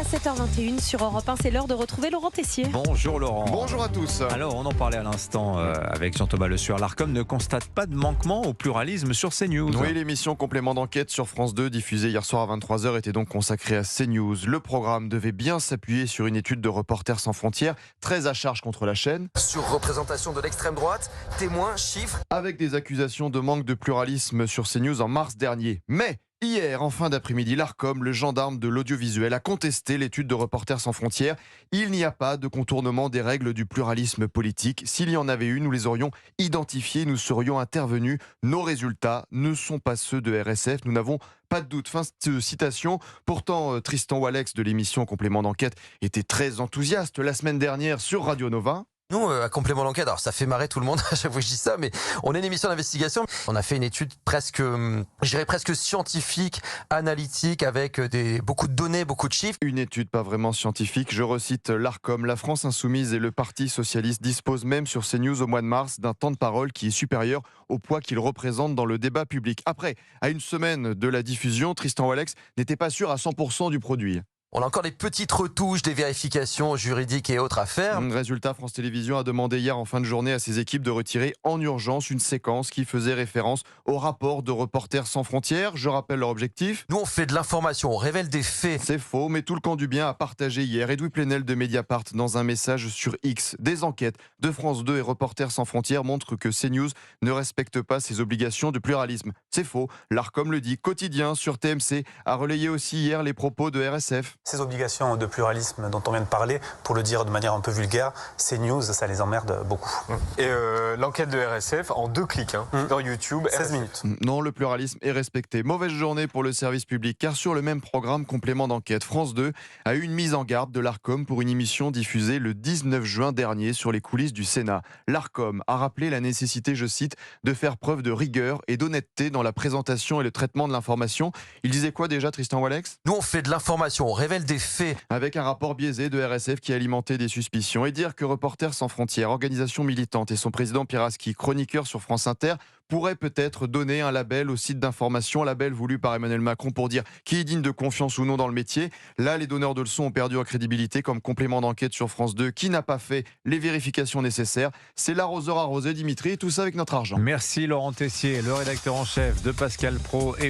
7h21 sur Europe 1, c'est l'heure de retrouver Laurent Tessier. Bonjour Laurent. Bonjour à tous. Alors on en parlait à l'instant avec Jean-Thomas Le Sueur. L'Arcom ne constate pas de manquement au pluralisme sur CNews. Oui, l'émission Complément d'enquête sur France 2 diffusée hier soir à 23h était donc consacrée à CNews. Le programme devait bien s'appuyer sur une étude de Reporters sans frontières, très à charge contre la chaîne. Sur représentation de l'extrême droite, témoins, chiffres. Avec des accusations de manque de pluralisme sur CNews en mars dernier. Mais hier, en fin d'après-midi, l'Arcom, le gendarme de l'audiovisuel, a contesté l'étude de Reporters sans frontières. Il n'y a pas de contournement des règles du pluralisme politique. S'il y en avait eu, nous les aurions identifiés, nous serions intervenus. Nos résultats ne sont pas ceux de RSF, nous n'avons pas de doute. Fin de citation. Pourtant, Tristan Walex de l'émission Complément d'enquête était très enthousiaste la semaine dernière sur Radio Nova. Nous, à Complément d'enquête, alors ça fait marrer tout le monde à chaque fois que je dis ça, mais on est une émission d'investigation. On a fait une étude presque, je dirais presque scientifique, analytique, avec beaucoup de données, beaucoup de chiffres. Une étude pas vraiment scientifique. Je recite l'Arcom. La France Insoumise et le Parti Socialiste disposent même sur CNews au mois de mars d'un temps de parole qui est supérieur au poids qu'ils représentent dans le débat public. Après, à une semaine de la diffusion, Tristan Walex n'était pas sûr à 100% du produit. On a encore des petites retouches, des vérifications juridiques et autres à faire. Résultat, France Télévisions a demandé hier en fin de journée à ses équipes de retirer en urgence une séquence qui faisait référence au rapport de Reporters sans frontières. Je rappelle leur objectif. Nous, on fait de l'information, on révèle des faits. C'est faux, mais tout le camp du bien a partagé hier Edoui Plenel de Mediapart dans un message sur X. Des enquêtes de France 2 et Reporters sans frontières montrent que CNews ne respecte pas ses obligations de pluralisme. C'est faux. L'Arcom le dit. Quotidien sur TMC a relayé aussi hier les propos de RSF. Ces obligations de pluralisme dont on vient de parler, pour le dire de manière un peu vulgaire, CNews, ça les emmerde beaucoup. Et l'enquête de RSF en 2 clics dans YouTube. 16 minutes. Non, le pluralisme est respecté. Mauvaise journée pour le service public, car sur le même programme Complément d'enquête, France 2 a eu une mise en garde de l'Arcom pour une émission diffusée le 19 juin dernier sur les coulisses du Sénat. L'Arcom a rappelé la nécessité, je cite, de faire preuve de rigueur et d'honnêteté dans la présentation et le traitement de l'information. Il disait quoi déjà, Tristan Walex ? Nous, on fait de l'information, on révèle des faits. Avec un rapport biaisé de RSF qui alimentait des suspicions. Et dire que Reporters sans frontières, organisation militante, et son président Pierre Aski, chroniqueur sur France Inter, pourrait peut-être donner un label au site d'information, un label voulu par Emmanuel Macron pour dire qui est digne de confiance ou non dans le métier. Là, les donneurs de leçons ont perdu en crédibilité, comme Complément d'enquête sur France 2, qui n'a pas fait les vérifications nécessaires. C'est l'arroseur arrosé, Dimitri, et tout ça avec notre argent. Merci Laurent Tessier, le rédacteur en chef de Pascal Praud.